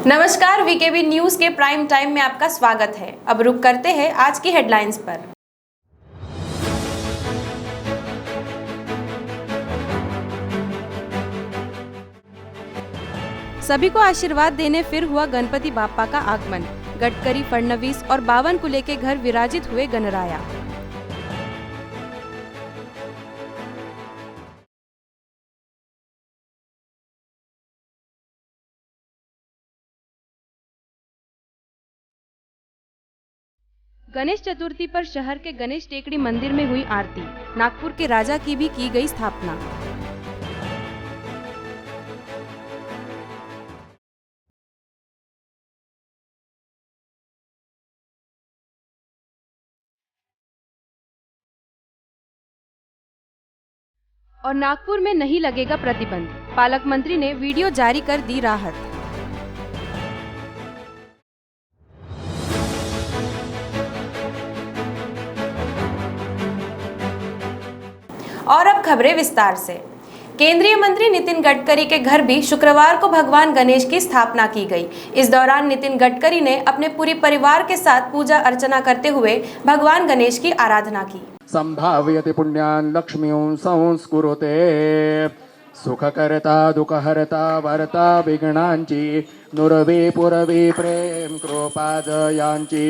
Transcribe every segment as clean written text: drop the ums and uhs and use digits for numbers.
नमस्कार, VKB news के prime time में आपका स्वागत है। अब रुक करते हैं आज की हेडलाइंस पर। सभी को आशीर्वाद देने फिर हुआ गणपति बाप्पा का आगमन। गडकरी, फडणवीस और बावनकुले के घर विराजित हुए गणराया। गणेश चतुर्थी पर शहर के गणेश टेकड़ी मंदिर में हुई आरती। नागपुर के राजा की भी की गई स्थापना। और नागपुर में नहीं लगेगा प्रतिबंध, पालक मंत्री ने वीडियो जारी कर दी राहत। और अब खबरें विस्तार से। केंद्रीय मंत्री नितिन गडकरी के घर भी शुक्रवार को भगवान गणेश की स्थापना की गई। इस दौरान नितिन गडकरी ने अपने पूरे परिवार के साथ पूजा अर्चना करते हुए भगवान गणेश की आराधना की। संभाव्यते पुण्यान् लक्ष्मीं संस्कुरुते सुखकर्ता दुःखहर्ता वर्ता विघ्नांची नुरवी पुरवी प्रेम कृपादयांची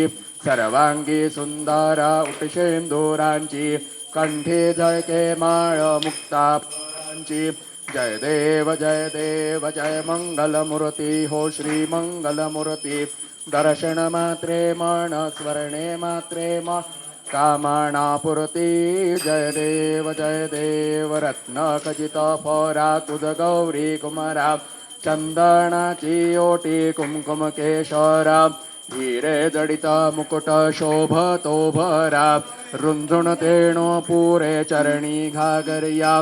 सर्वांगी सुंदरा उत्शेंदुरांची कंठे झळके माळ मुक्तांची जय देव जय मंगलमूर्ती हो श्री मंगलमूर्ती दर्शन मात्रे मन स्मरणे मात्रे मन कामनापूर्ती जय देव रत्न खचित फोरा तुझ गौरी कुमारा चंदनाची ओटी कुमकुम केशरा हिरे जडित मुकुट शोभतो भरा रुंझुन तेणो पुरे चरणी घागरिया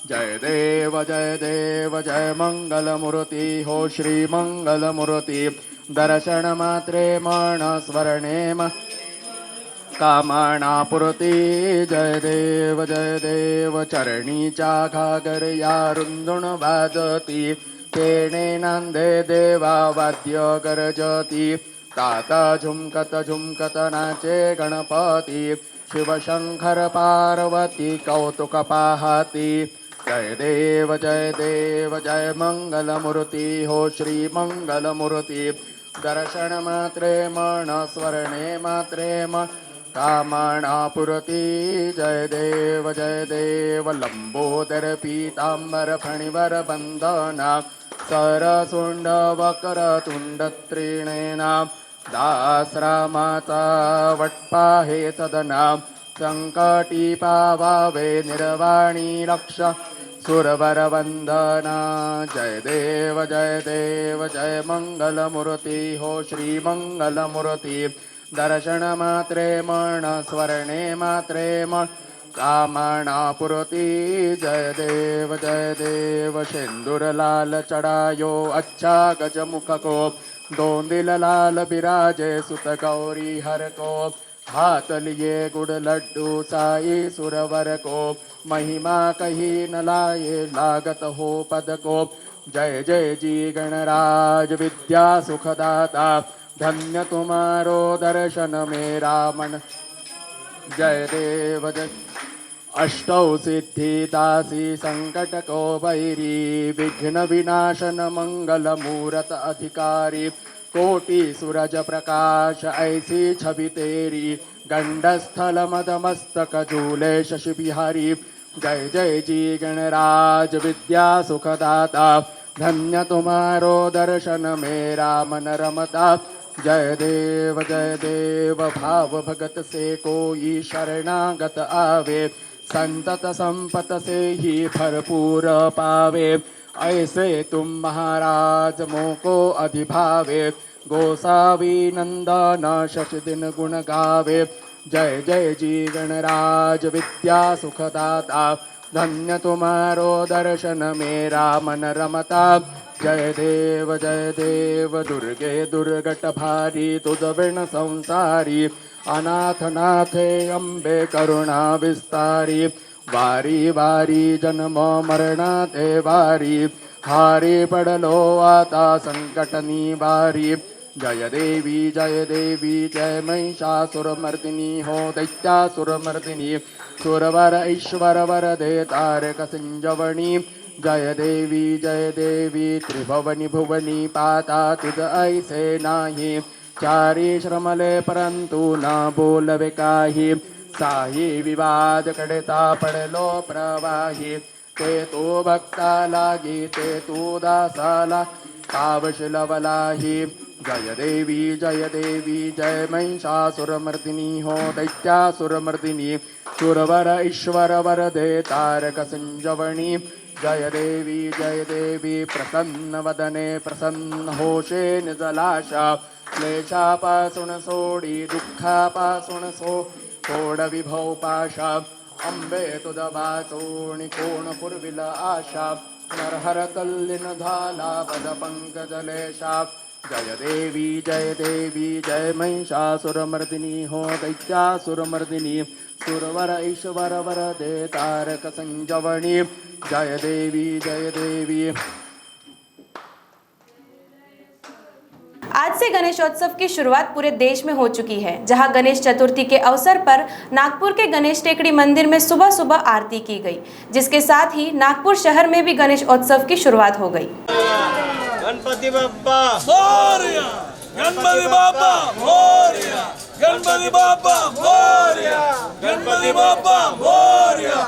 जय देव जय मंगलमूर्ती हो श्री मंगलमूर्ती दर्शन मात्रे मन स्मरणे कामनापूर्ती जय देव चरणीच्या घागरया रुंदुण वाजती तेणे नांदे देवा वाद्य गरजती ताता झुमकत नाचे गणपती शिवशंकर पार्वती कौतुक पाहती जय देव जय मंगलमूर्ती हो श्री मंगलमूर्ती दर्शन मात्रे मन स्मरणे मात्रे मन कामनापूर्ती जय देव लंबोदर पीतांबर फणिवर बंदना सरसुंड वकर तुंड त्रिणेना दासरामाचा वटपा हे सदना संकटी पावावे निर्वाणी रक्ष सुरवर वंदना जय देव जय मंगलमूर्ती हो श्री मंगलमूर्ती दर्शन मात्रे मन स्मरणे मात्रे मन कामनापूर्ती जय देव शेंदूर लाल चढ़ायो अच्छा गजमुख को दोंदिल लाल बिराजे सुत गौरी हर को हाथ लिए गुड़ लड्डू साई सुरवर को महिमा कही न लाए लागत हो पद को जय जी गणराज विद्या सुखदाता धन्य तुम्हारो दर्शन मेरा मन जय देव जय अष्टौ सिद्धि दासी संकट को वैरी विघ्न विनाशन मंगल मूरत अधिकारी कोटि सूरज प्रकाश ऐसी छवि तेरी गंडस्थल मद मस्तक झूले शशि बिहारी जय जी गणराज विद्या सुखदाता धन्य तुम्हारो दर्शन मेरा मन रमता जय देव भाव भगत से कोई शरणागत आवे संतत संपत से ही भरपूर पावे ऐसे तुम महाराज मोको अधिभावे गोसावी नंदन शश दिन गुण गावे जय जी गणराज विद्या सुखदाता धन्य तुम्हारो दर्शन मेरा मन रमता जय देव दुर्गे दुर्गट भारी तुझ विण संसारी अनाथ नाथे अंबे करुणा विस्तारी वारी वारी जन्म मरणा ते वारी हारी पडलो आता संकट निवारी जय देवी जय महिषासुरमर्दिनी हो दैत्यासुरमर्दिनी सुरवर ऐश्वर वरदे तारक संजवनी जय देवी त्रिभुवनी भुवनी पाता तुझ ऐसे नाही चारी श्रमले परंतु न बोलवे काही साही विवाद कडता पडलो प्रवाही ते तो भक्ता लागी ते तू दासाला पावशिलवलाही जय देवी जय महिषासुरमर्दिनी हो दैत्यासुरमर्दिनी सुरवर ईश्वर वरदे तारक संजवनी जय देवी प्रसन्न वदने प्रसन्न होशे निजलाशा क्लेशापासून सोडी दुःखापासून सोड विभव पाशा अंबे तुझ वाचोणी कोण पुरविल आशा नरहर तल्लीन झाला पद पंकजलेशा जय देवी जय महिषासुरमर्दिनी हो दैत्यासुरमर्दिनी सुरवर ईश्वर वरदे तारक संजवनी जय देवी। आज से गणेशोत्सव की शुरुआत पूरे देश में हो चुकी है, जहां गणेश चतुर्थी के अवसर पर नागपुर के गणेश टेकड़ी मंदिर में सुबह सुबह आरती की गई, जिसके साथ ही नागपुर शहर में भी गणेश उत्सव की शुरुआत हो गई। गणपति बाप्पा मोरया, गणपति बाप्पा मोरया, गणपति बाप्पा मोरया, गणपति बाप्पा मोरया।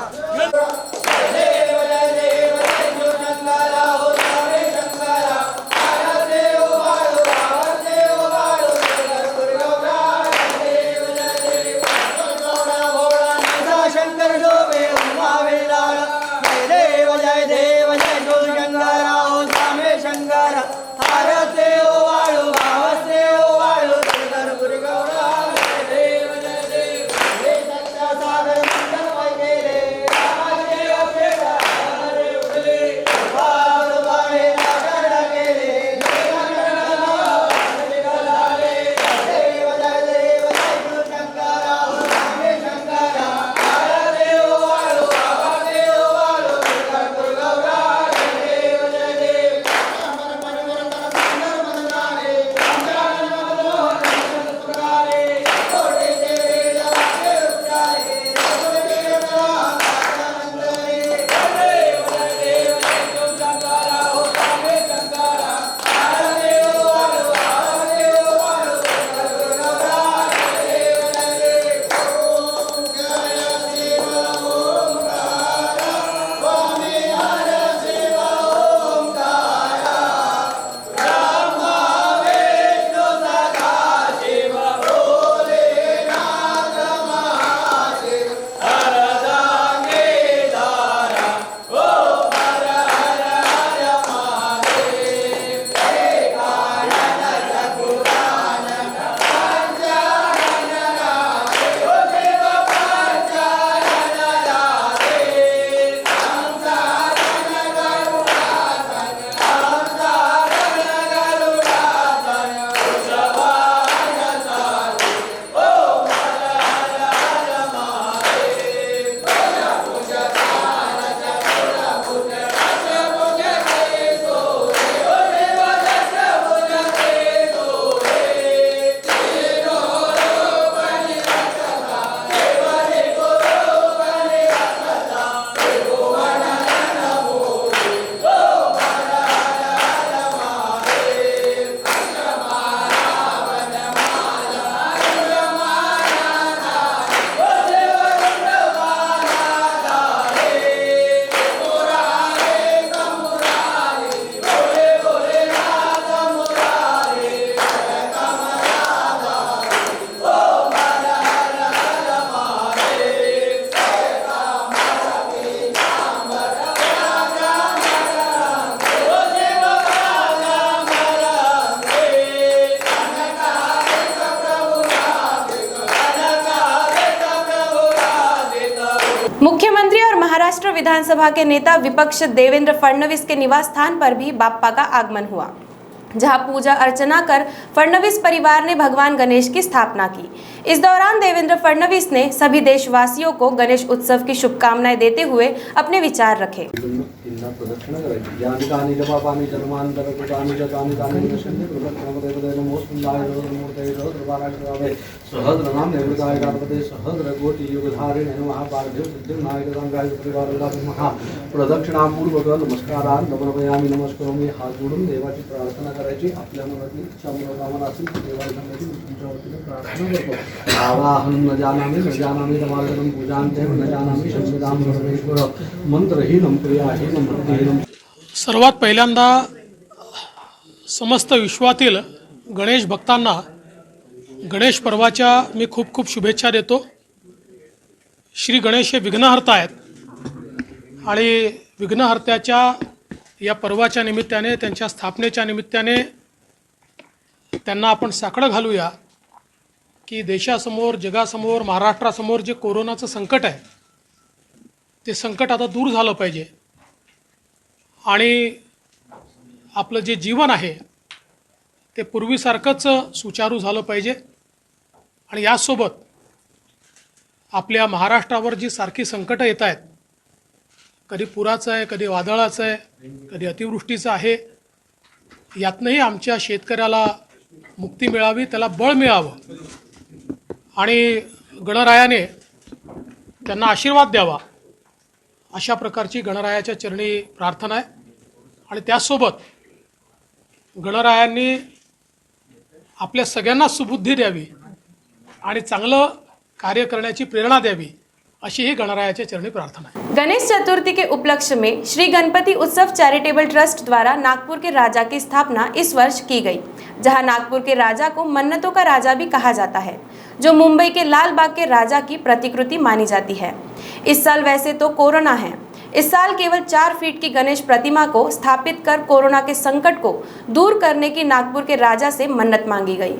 मुख्यमंत्री और महाराष्ट्र विधानसभा के नेता विपक्ष देवेंद्र फडणवीस के निवास स्थान पर भी बाप्पा का आगमन हुआ, जहां पूजा अर्चना कर फडणवीस परिवार ने भगवान गणेश की स्थापना की। इस दौरान देवेंद्र फडणवीस ने सभी देशवासियों को गणेश उत्सव की शुभकामनाएं देते हुए अपने विचार रखे। त्यांना प्रदक्षिणा करायची. यानी कानी च पापानि जन्मांतर कृतानि च तानि तानि नश्यन्ति प्रदक्षिणपदे नमो सुंदाय मूर्तये सहस्रपारायणाय सहस्रनाम नैवृताय गार्पते सहस्रकोटि युगधारिणे नमः. पार्थिव सिद्धिर्नायक संगाय परिवारलाभ महा प्रदक्षिणापूर्वक नमस्कारान् नमस्यामि नमस्करोमि. हात जोडून देवाची प्रार्थना करायची. आपल्या मनातली इच्छा मनोकामना असेल तर देवाला सांगायची. तुमच्या वतीने प्रार्थना करतो. आवाहनं न जानामि तमार्गनं पूजान्ते न जानामि शब्दां परमेश्वर मंत्रहीनं क्रियाहीनं भक्तिहीनं. सर्वात पहिल्यांदा समस्त विश्वातील गणेश भक्तांना गणेश पर्वाच्या मी खूप खूप शुभेच्छा देतो. श्री गणेश हे विघ्नहर्ता आहेत आणि विघ्नहर्त्याच्या या पर्वाच्या निमित्ताने त्यांच्या स्थापनेच्या निमित्ताने त्यांना आपण साकडं घालूया की देशासमोर जगासमोर महाराष्ट्रासमोर जे कोरोनाचं संकट आहे ते संकट आता दूर झालं पाहिजे आणि आपलं जे जीवन आहे ते पूर्वीसारखंच सुचारू झालं पाहिजे. आणि यासोबत आपल्या महाराष्ट्रावर जी सारखी संकटं येत आहेत, कधी पुराचं आहे, कधी वादळाचं आहे, कधी अतिवृष्टीचं आहे, यातनंही आमच्या शेतकऱ्याला मुक्ती मिळावी, त्याला बळ मिळावं आणि गणरायाने त्यांना आशीर्वाद द्यावा अशा प्रकारची गणरायाच्या चरणी प्रार्थना आहे. आणि त्यासोबत गणरायांनी आपल्या सगळ्यांना सुबुद्धी द्यावी आणि चांगलं कार्य करण्याची प्रेरणा द्यावी अशी ही गणरायाच्या चरणी प्रार्थना है. गणेश चतुर्थी के उपलक्ष्य में श्री गणपति उत्सव चैरिटेबल ट्रस्ट द्वारा नागपुर के राजा की स्थापना इस वर्ष की गई, जहां नागपुर के राजा को मन्नतों का राजा भी कहा जाता है, जो मुंबई के लाल बाग के राजा की प्रतिकृति मानी जाती है. इस साल वैसे तो कोरोना है, इस साल केवल 4 फीट की गणेश प्रतिमा को स्थापित कर कोरोना के संकट को दूर करने की नागपुर के राजा से मन्नत मांगी गई.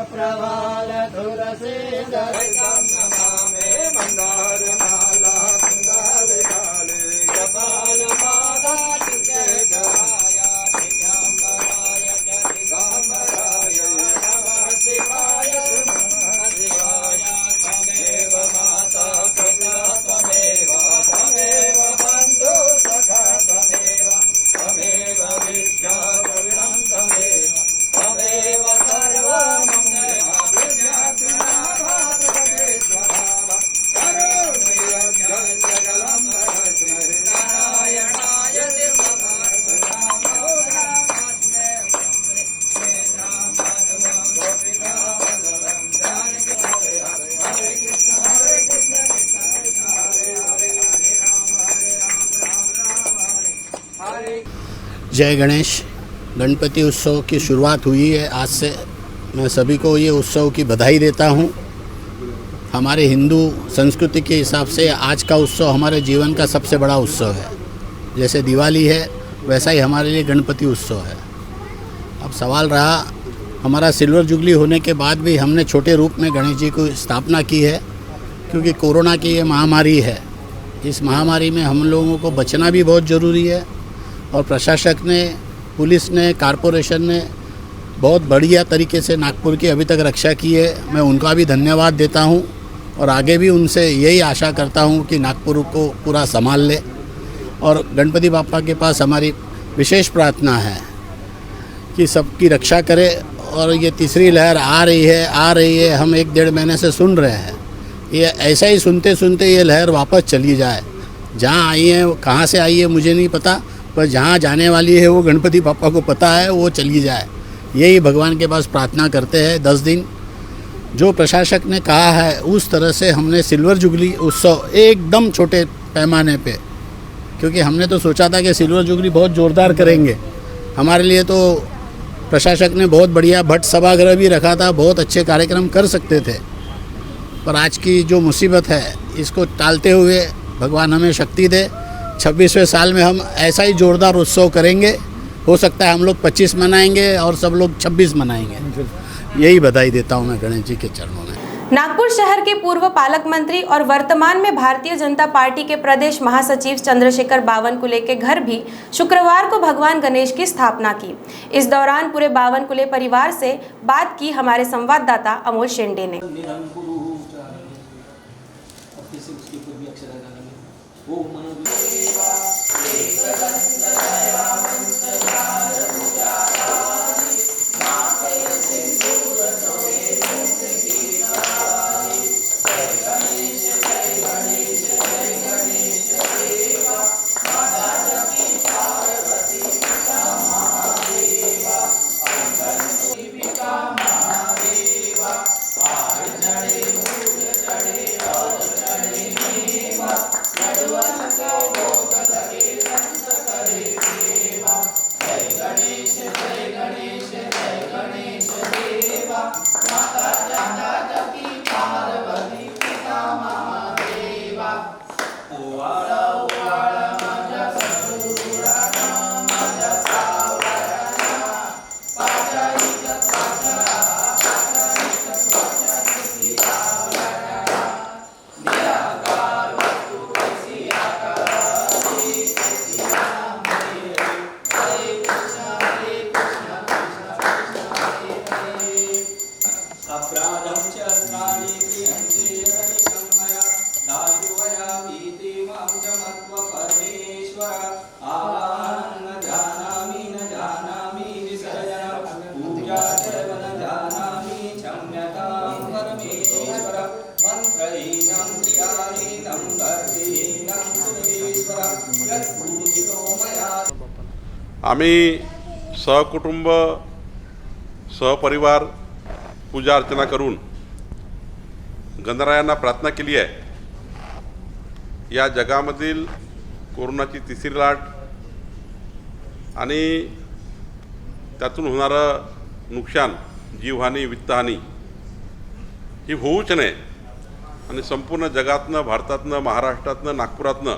प्रवाल तुलसी दर्शम नमामि मंदार माला कुंदार काले कपाल माला तुझे गया दिगंबराय दिगंबराय नमः शिवाय नमः शिवाय. त्वमेव माता पिता त्वमेव त्वमेव बन्धु सखा त्वमेव त्वमेव विद्या गुरुं त्वमेव त्वमेव सर्वं जय गणेश. गणपति उत्सव की शुरुआत हुई है आज से. मैं सभी को ये उत्सव की बधाई देता हूँ. हमारे हिंदू संस्कृति के हिसाब से आज का उत्सव हमारे जीवन का सबसे बड़ा उत्सव है. जैसे दिवाली है वैसा ही हमारे लिए गणपति उत्सव है. अब सवाल रहा, हमारा सिल्वर जुबली होने के बाद भी हमने छोटे रूप में गणेश जी की स्थापना की है, क्योंकि कोरोना की ये महामारी है. इस महामारी में हम लोगों को बचना भी बहुत ज़रूरी है और प्रशासक ने, पुलिस ने, कारपोरेशन ने बहुत बढ़िया तरीके से नागपुर की अभी तक रक्षा की है. मैं उनका भी धन्यवाद देता हूं और आगे भी उनसे यही आशा करता हूं कि नागपुर को पूरा संभाल ले. और गणपति बापा के पास हमारी विशेष प्रार्थना है कि सबकी रक्षा करे. और ये तीसरी लहर आ रही है, हम 1-1.5 महीने से सुन रहे हैं. ये ऐसा ही सुनते सुनते ये लहर वापस चली जाए. जहाँ आई है, कहाँ से आई है मुझे नहीं पता, पर जहाँ जाने वाली है वो गणपति पापा को पता है, वो चली जाए. यही भगवान के पास प्रार्थना करते हैं. 10 दिन जो प्रशासक ने कहा है उस तरह से हमने सिल्वर जुबली उत्सव एकदम छोटे पैमाने पे, क्योंकि हमने तो सोचा था कि सिल्वर जुबली बहुत ज़ोरदार करेंगे. हमारे लिए तो प्रशासक ने बहुत बढ़िया भट्ट सभागृह भी रखा था, बहुत अच्छे कार्यक्रम कर सकते थे, पर आज की जो मुसीबत है इसको टालते हुए भगवान हमें शक्ति दे। 26वें साल में हम ऐसा ही जोरदार उत्सव करेंगे। हो सकता है हम लोग 25 मनाएंगे और सब लोग 26 मनाएंगे। यही बधाई देता हूँ मैं गणेश जी के चरणों में। नागपुर शहर के पूर्व पालक मंत्री और वर्तमान में भारतीय जनता पार्टी के प्रदेश महासचिव चंद्रशेखर बावनकुले के घर भी शुक्रवार को भगवान गणेश की स्थापना की। इस दौरान पूरे बावनकुले परिवार से बात की हमारे संवाददाता अमोल शेंडे ने। आम्ही सहकुटुंब सहपरिवार पूजा अर्चना करून गणरायांना प्रार्थना केली आहे। या जगामधील कोरोनाची तिसरी लाट आणि त्यातून होणारं नुकसान, जीवहानी, वित्तहानी ही होऊच नये आणि संपूर्ण जगातनं, भारतातनं, महाराष्ट्रातनं, नागपुरातनं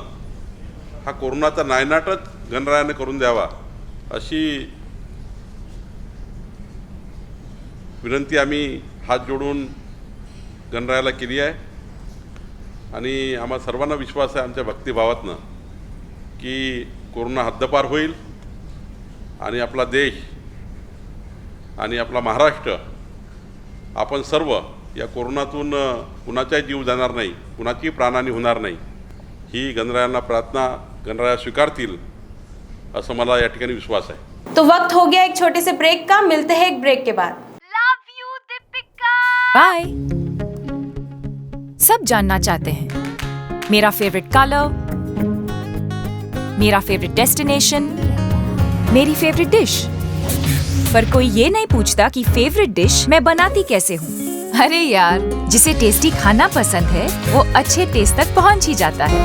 हा कोरोनाचा नायनाटच गणरायाने करून द्यावा अशी विनंती आम्ही हात जोडून गणरायाला केली आहे। आणि आम्हा सर्वांना विश्वास आहे आमच्या भक्तिभावातनं की कोरोना हद्दपार होईल आणि आपला देश आणि आपला महाराष्ट्र आपण सर्व या कोरोनातून कुणाचाही जीव जाणार नाही, कुणाची प्राणहानी होणार नाही ही गणरायांना प्रार्थना गणराया स्वीकारतील असं मला या ठिकाणी विश्वास आहे। तो वक्त हो गया एक छोटे से ब्रेक का, मिलते हैं एक ब्रेक के बाद। Love you Deepika. बाय। सब जानना चाहते हैं मेरा फेवरेट कलर, मेरा फेवरेट डेस्टिनेशन, मेरी फेवरेट डिश, पर कोई ये नहीं पूछता कि फेवरेट डिश मैं बनाती कैसे हूँ। अरे यार, जिसे टेस्टी खाना पसंद है वो अच्छे टेस्ट तक पहुँच ही जाता है।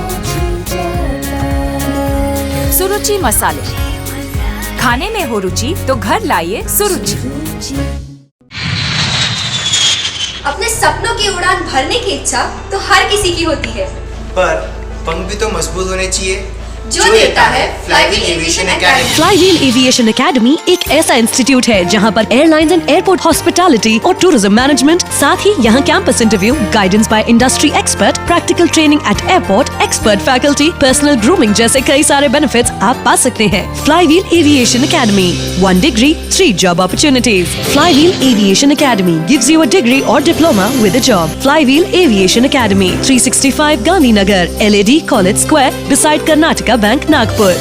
सुरुचि मसाले, खाने में हो रुचि तो घर लाइए सुरुचि। अपने सपनों की उड़ान भरने की इच्छा तो हर किसी की होती है, पर पंख भी तो मजबूत होने चाहिए जो देता है flywheel aviation academy. Flywheel aviation academy एक ऐसा इंस्टीट्यूट है जहां पर एयरलाइंस एंड एयरपोर्ट हॉस्पिटैलिटी और टूरिज्म मैनेजमेंट, साथ ही यहां campus interview, guidance by industry expert, practical training at airport, expert faculty, personal grooming जैसे कई सारे बेनिफिट्स आप पा सकते हैं। Flywheel aviation academy, 1 degree, 3 job opportunities। Flywheel aviation academy gives you a degree or diploma with a job। Flywheel aviation academy, 365 Gandhinagar, LAD college square, beside Karnataka bank, Nagpur.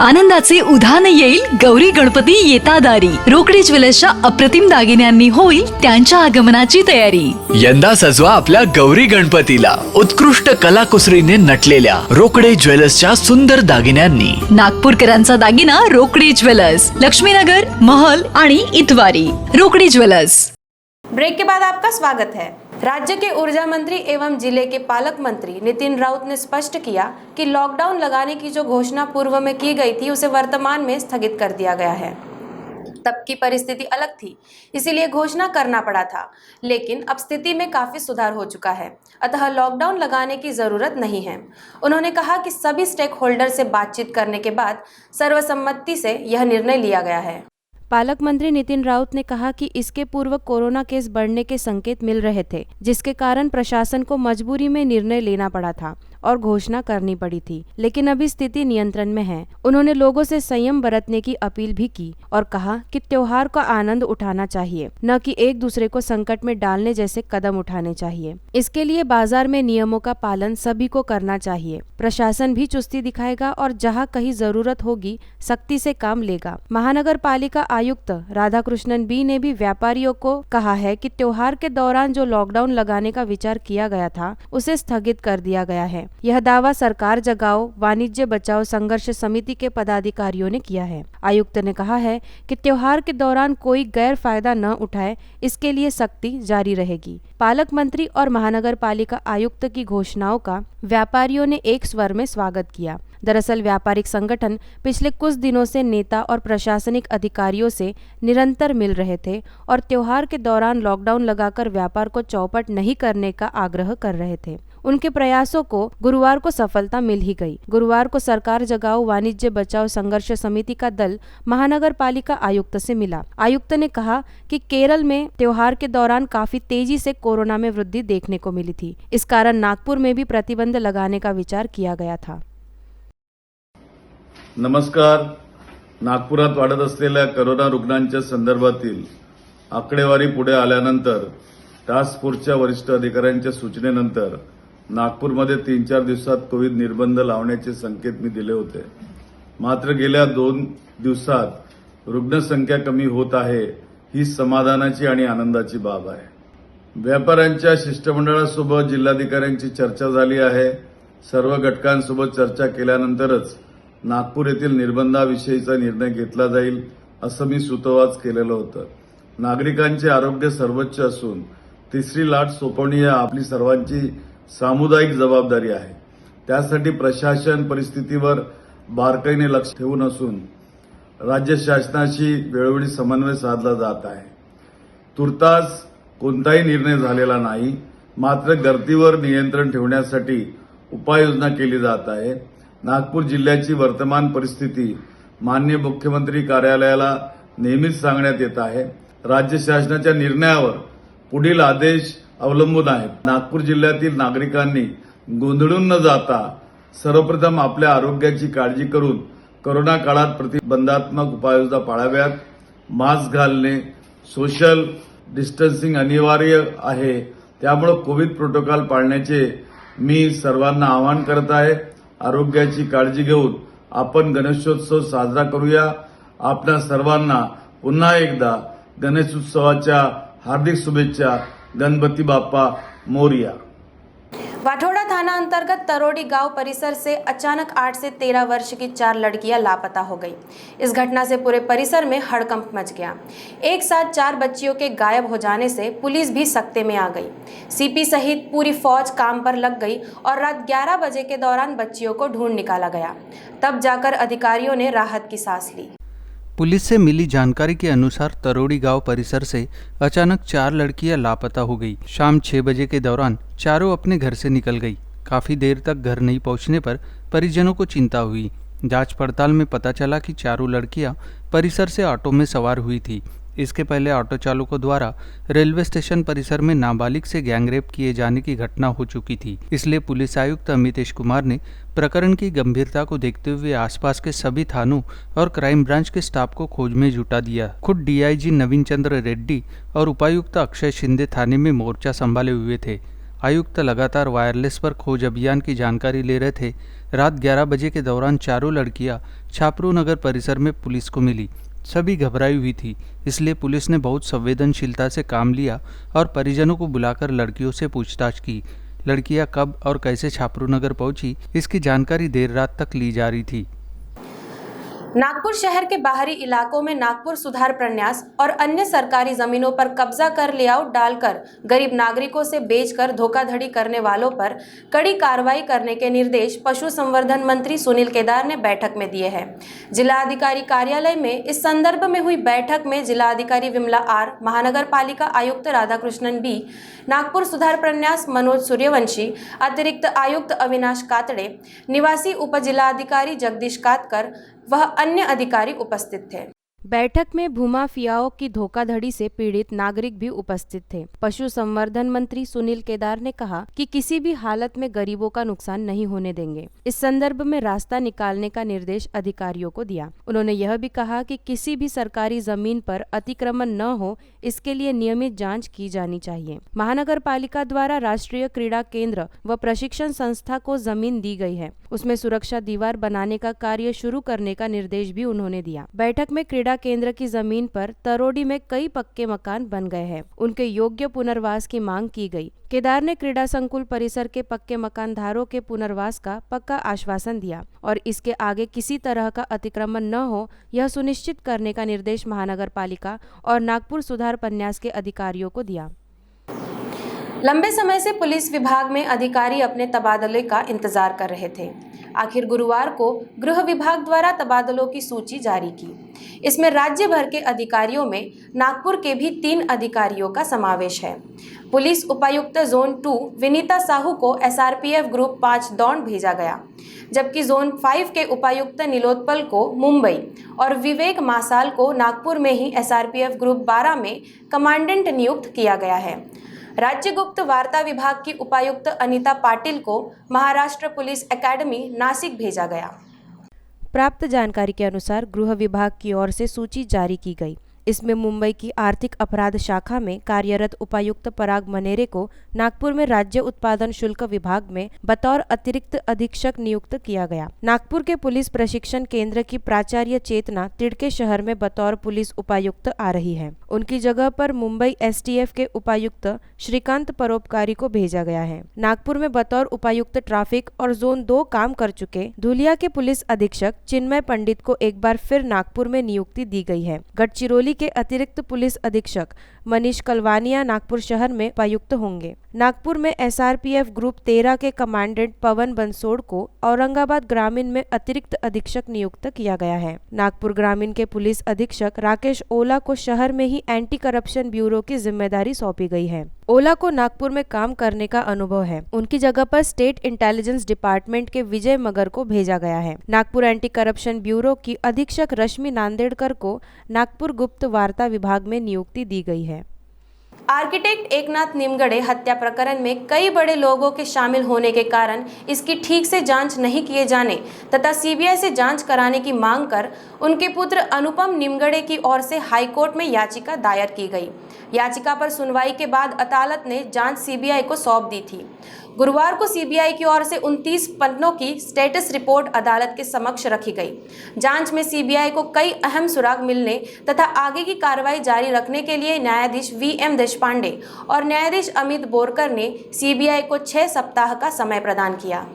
आनंदाचे उधाण येईल गौरी गणपती येता दारी। रोकडी ज्वेलर्सच्या अप्रतिम दागिन्यांनी होईल त्यांच्या आगमनाची तयारी। यंदा सजवा आपल्या गौरी गणपतीला उत्कृष्ट कलाकुसरीने नटलेल्या रोकडे ज्वेलर्सच्या सुंदर दागिन्यांनी। नागपूरकरांचा दागिना रोकडी ज्वेलर्स, लक्ष्मीनगर, महल आणि इतवारी। रोकडी ज्वेलर्स। ब्रेक के बाद आपका स्वागत है। राज्य के ऊर्जा मंत्री एवं जिले के पालक मंत्री नितिन राउत ने स्पष्ट किया कि लॉकडाउन लगाने की जो घोषणा पूर्व में की गई थी उसे वर्तमान में स्थगित कर दिया गया है। तब की परिस्थिति अलग थी, इसीलिए घोषणा करना पड़ा था, लेकिन अब स्थिति में काफी सुधार हो चुका है, अतः लॉकडाउन लगाने की जरूरत नहीं है। उन्होंने कहा कि सभी स्टेक होल्डर से बातचीत करने के बाद सर्वसम्मति से यह निर्णय लिया गया है। पालक मंत्री नितिन राउत ने कहा कि इसके पूर्व कोरोना केस बढ़ने के संकेत मिल रहे थे, जिसके कारण प्रशासन को मजबूरी में निर्णय लेना पड़ा था और घोषणा करनी पड़ी थी, लेकिन अभी स्थिति नियंत्रण में है। उन्होंने लोगों से संयम बरतने की अपील भी की और कहा कि त्योहार का आनंद उठाना चाहिए, न कि एक दूसरे को संकट में डालने जैसे कदम उठाने चाहिए। इसके लिए बाजार में नियमों का पालन सभी को करना चाहिए। प्रशासन भी चुस्ती दिखाएगा और जहां कहीं जरूरत होगी सख्ती से काम लेगा। महानगर पालिका आयुक्त राधाकृष्णन बी ने भी व्यापारियों को कहा है कि त्योहार के दौरान जो लॉकडाउन लगाने का विचार किया गया था उसे स्थगित कर दिया गया है। यह दावा सरकार जगाओ वाणिज्य बचाओ संघर्ष समिति के पदाधिकारियों ने किया है। आयुक्त ने कहा है कि त्योहार के दौरान कोई गैर फायदा न उठाए, इसके लिए सख्ती जारी रहेगी। पालक मंत्री और महानगर पालिका आयुक्त की घोषणाओं का व्यापारियों ने एक स्वर में स्वागत किया। दरअसल व्यापारिक संगठन पिछले कुछ दिनों से नेता और प्रशासनिक अधिकारियों से निरंतर मिल रहे थे और त्योहार के दौरान लॉकडाउन लगाकर व्यापार को चौपट नहीं करने का आग्रह कर रहे थे। उनके प्रयासों को गुरुवार को सफलता मिल ही गई। गुरुवार को सरकार जगाओ वाणिज्य बचाओ संघर्ष समिति का दल महानगर पालिका आयुक्त से मिला। आयुक्त ने कहा कि केरल में त्योहार के दौरान काफी तेजी से कोरोना में वृद्धि देखने को मिली थी, इस कारण नागपुर में भी प्रतिबंध लगाने का विचार किया गया था। नमस्कार. नागपुरात वाढत असलेल्या कोरोना रुग्णांच्या संदर्भातील आकडेवारी पुढे आल्यानंतर टास्क फोर्सच्या वरिष्ठ अधिकाऱ्यांच्या सूचनेनंतर नागपूरमध्ये 3-4 दिवसात कोविड निर्बंध लावण्याचे संकेत मी दिले होते. मात्र गेल्या 2 दिवसात रुग्णसंख्या कमी होत आहे, ही समाधानाची आणि आनंदाची बाब आहे. व्यापाऱ्यांच्या शिष्टमंडळासोबत जिल्हाधिकाऱ्यांची चर्चा झाली आहे. सर्व घटकांसोबत चर्चा केल्यानंतरच नागपूर येथील निर्बंधाविषयीचा निर्णय घेतला जाईल असं मी सूतोवाच केलेलं होतं. नागरिकांचे आरोग्य सर्वोच्च असून तिसरी लाट सोपवणे ही आपली सर्वांची सामुदायिक जबाबदारी आहे. त्यासाठी प्रशासन परिस्थितीवर बारकाईने लक्ष ठेवून असून राज्य शासनाशी वेळोवेळी समन्वय साधला जात आहे. तुर्तास कोणताही निर्णय झालेला नाही, मात्र गर्दीवर नियंत्रण ठेवण्यासाठी उपाययोजना केली जात आहे. नागपूर जिल्ह्याची वर्तमान परिस्थिती माननीय मुख्यमंत्री कार्यालयाला नेहमीच सांगण्यात येत आहे. राज्य शासनाच्या निर्णयावर पुढील आदेश अवलंबून आहेत. नागपूर जिल्ह्यातील नागरिकांनी गोंधळून न जाता सर्वप्रथम आपल्या आरोग्याची काळजी करून कोरोना काळात प्रतिबंधात्मक उपाययोजना पाळाव्यात. मास्क घालणे, सोशल डिस्टन्सिंग अनिवार्य आहे, त्यामुळे कोविड प्रोटोकॉल पाळण्याचे मी सर्वांना आवाहन करत आहे. आरोग्याची काळजी घेऊन आपण गणेशोत्सव साजरा करूया. आपल्या सर्वांना पुन्हा एकदा गणेशोत्सवाच्या हार्दिक शुभेच्छा. गणपति बाप्पा मोरिया. वाठोड़ा थाना अंतर्गत तरोड़ी गांव परिसर से अचानक 8 से 13 वर्ष की 4 लड़कियां लापता हो गई। इस घटना से पूरे परिसर में हड़कंप मच गया। एक साथ 4 बच्चियों के गायब हो जाने से पुलिस भी सकते में आ गई। सीपी सहित पूरी फौज काम पर लग गई और रात 11 बजे के दौरान बच्चियों को ढूंढ निकाला गया। तब जाकर अधिकारियों ने राहत की सांस ली। पुलिस से मिली जानकारी के अनुसार तरोड़ी गांव परिसर से अचानक 4 लड़कियां लापता हो गई। शाम 6 बजे के दौरान चारों अपने घर से निकल गई। काफ़ी देर तक घर नहीं पहुंचने पर परिजनों को चिंता हुई। जांच पड़ताल में पता चला कि चारों लड़कियां परिसर से ऑटो में सवार हुई थी। इसके पहले ऑटो चालकों द्वारा रेलवे स्टेशन परिसर में नाबालिग से गैंगरेप किए जाने की घटना हो चुकी थी। इसलिए पुलिस आयुक्त अमितेश कुमार ने प्रकरण की गंभीरता को देखते हुए आसपास के सभी थानों और क्राइम ब्रांच के स्टाफ को खोज में जुटा दिया। खुद डीआईजी नवीन चंद्र रेड्डी और उपायुक्त अक्षय शिंदे थाने में मोर्चा संभाले हुए थे। आयुक्त लगातार वायरलेस पर खोज अभियान की जानकारी ले रहे थे। रात 11 बजे के दौरान चारों लड़कियां छापरू नगर परिसर में पुलिस को मिली। सभी घबराई हुई थी, इसलिए पुलिस ने बहुत संवेदनशीलता से काम लिया और परिजनों को बुलाकर लड़कियों से पूछताछ की। लड़कियां कब और कैसे छापरू नगर पहुंची, इसकी जानकारी देर रात तक ली जा रही थी। नागपुर शहर के बाहरी इलाकों में नागपुर सुधार प्रन्यास और अन्य सरकारी जमीनों पर कब्जा कर लेआउट डालकर गरीब नागरिकों से बेचकर धोखाधड़ी करने वालों पर कड़ी कार्रवाई करने के निर्देश पशु संवर्धन मंत्री सुनील केदार ने बैठक में दिए हैं। जिला अधिकारी कार्यालय में इस संदर्भ में हुई बैठक में जिला अधिकारी विमला आर, महानगर पालिका आयुक्त राधाकृष्णन बी, नागपुर सुधार प्रन्यास मनोज सूर्यवंशी, अतिरिक्त आयुक्त अविनाश कातड़े, निवासी उप जिलाधिकारी जगदीश कातकर वह अन्य अधिकारी उपस्थित थे। बैठक में भूमाफियाओं की धोखाधड़ी से पीड़ित नागरिक भी उपस्थित थे। पशु संवर्धन मंत्री सुनील केदार ने कहा कि किसी भी हालत में गरीबों का नुकसान नहीं होने देंगे। इस संदर्भ में रास्ता निकालने का निर्देश अधिकारियों को दिया। उन्होंने यह भी कहा कि किसी भी सरकारी जमीन पर अतिक्रमण न हो, इसके लिए नियमित जांच की जानी चाहिए। महानगर पालिका द्वारा राष्ट्रीय क्रीड़ा केंद्र व प्रशिक्षण संस्था को जमीन दी गई है, उसमें सुरक्षा दीवार बनाने का कार्य शुरू करने का निर्देश भी उन्होंने दिया। बैठक में क्रीड़ा केंद्र की जमीन पर तरोड़ी में कई पक्के मकान बन गए हैं, उनके योग्य पुनर्वास की मांग की गई। केदार ने क्रीड़ा संकुल परिसर के पक्के मकानधारों के पुनर्वास का पक्का आश्वासन दिया और इसके आगे किसी तरह का अतिक्रमण न हो, यह सुनिश्चित करने का निर्देश महानगर पालिका और नागपुर सुधार प्रन्यास के अधिकारियों को दिया। लंबे समय से पुलिस विभाग में अधिकारी अपने तबादले का इंतजार कर रहे थे। आखिर गुरुवार को गृह विभाग द्वारा तबादलों की सूची जारी की। इसमें राज्य भर के अधिकारियों में नागपुर के भी 3 अधिकारियों का समावेश है। पुलिस उपायुक्त जोन 2 विनीता साहू को SRPF ग्रुप 5 दौंड भेजा गया, जबकि जोन 5 के उपायुक्त नीलोत्पल को मुंबई और विवेक मासाल को नागपुर में ही SRPF ग्रुप 12 में कमांडेंट नियुक्त किया गया है। राज्य गुप्त वार्ता विभाग की उपायुक्त अनीता पाटिल को महाराष्ट्र पुलिस एकेडमी नासिक भेजा गया। प्राप्त जानकारी के अनुसार गृह विभाग की ओर से सूची जारी की गई। इसमें मुंबई की आर्थिक अपराध शाखा में कार्यरत उपायुक्त पराग मनेरे को नागपुर में राज्य उत्पादन शुल्क विभाग में बतौर अतिरिक्त अधीक्षक नियुक्त किया गया। नागपुर के पुलिस प्रशिक्षण केंद्र की प्राचार्य चेतना तिड़के शहर में बतौर पुलिस उपायुक्त आ रही है। उनकी जगह पर मुंबई STF के उपायुक्त श्रीकांत परोपकारी को भेजा गया है। नागपुर में बतौर उपायुक्त ट्रैफिक और जोन 2 काम कर चुके धुलिया के पुलिस अधीक्षक चिन्मय पंडित को एक बार फिर नागपुर में नियुक्ति दी गई है। गढ़चिरौली के अतिरिक्त पुलिस अधीक्षक मनीष कलवानिया नागपुर शहर में उपायुक्त होंगे। नागपुर में SRPF ग्रुप 13 के कमांडेंट पवन बंसोड़ को औरंगाबाद ग्रामीण में अतिरिक्त अधीक्षक नियुक्त किया गया है। नागपुर ग्रामीण के पुलिस अधीक्षक राकेश ओला को शहर में ही एंटी करप्शन ब्यूरो की जिम्मेदारी सौंपी गई है। ओला को नागपुर में काम करने का अनुभव है। उनकी जगह पर स्टेट इंटेलिजेंस डिपार्टमेंट के विजय मगर को भेजा गया है। नागपुर एंटी करप्शन ब्यूरो की अधीक्षक रश्मि नांदेड़कर को नागपुर गुप्त वार्ता विभाग में नियुक्ति दी गई है। आर्किटेक्ट एकनाथ निमगड़े हत्या प्रकरण में कई बड़े लोगों के शामिल होने के कारण इसकी ठीक से जांच नहीं किए जाने तथा CBI से जांच कराने की मांग कर उनके पुत्र अनुपम निमगड़े की ओर से हाईकोर्ट में याचिका दायर की गई। याचिका पर सुनवाई के बाद अदालत ने जांच CBI को सौंप दी थी। गुरुवार को CBI की ओर से 29 पन्नों की स्टेटस रिपोर्ट अदालत के समक्ष रखी गई। जांच में CBI को कई अहम सुराग मिलने तथा आगे की कार्रवाई जारी रखने के लिए न्यायाधीश VM देशपांडे और न्यायाधीश अमित बोरकर ने CBI को 6 सप्ताह का समय प्रदान किया।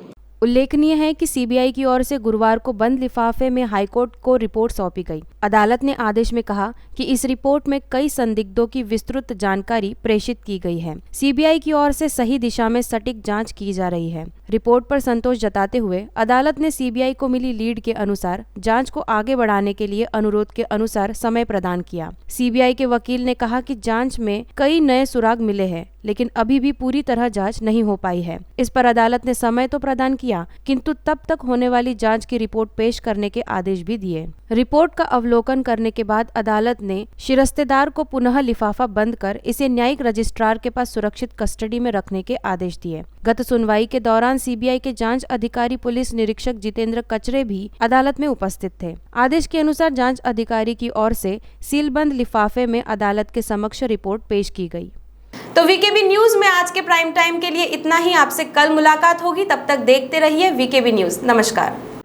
उल्लेखनीय है कि CBI की ओर से गुरुवार को बंद लिफाफे में हाईकोर्ट को रिपोर्ट सौंपी गई। अदालत ने आदेश में कहा कि इस रिपोर्ट में कई संदिग्धों की विस्तृत जानकारी प्रेषित की गई है। CBI की ओर से सही दिशा में सटीक जांच की जा रही है। रिपोर्ट पर संतोष जताते हुए अदालत ने CBI को मिली लीड के अनुसार जांच को आगे बढ़ाने के लिए अनुरोध के अनुसार समय प्रदान किया। CBI के वकील ने कहा कि जांच में कई नए सुराग मिले हैं, लेकिन अभी भी पूरी तरह जांच नहीं हो पाई है। इस पर अदालत ने समय तो प्रदान किया, किंतु तब तक होने वाली जांच की रिपोर्ट पेश करने के आदेश भी दिए। रिपोर्ट का अवलोकन करने के बाद अदालत ने शिरस्तेदार को पुनः लिफाफा बंद कर इसे न्यायिक रजिस्ट्रार के पास सुरक्षित कस्टडी में रखने के आदेश दिए। गत सुनवाई के दौरान CBI के जांच अधिकारी पुलिस निरीक्षक जितेंद्र कचरे भी अदालत में उपस्थित थे। आदेश के अनुसार जांच अधिकारी की ओर से सीलबंद लिफाफे में अदालत के समक्ष रिपोर्ट पेश की गई। तो VKB न्यूज में आज के प्राइम टाइम के लिए इतना ही। आपसे कल मुलाकात होगी, तब तक देखते रहिए VKB न्यूज। नमस्कार।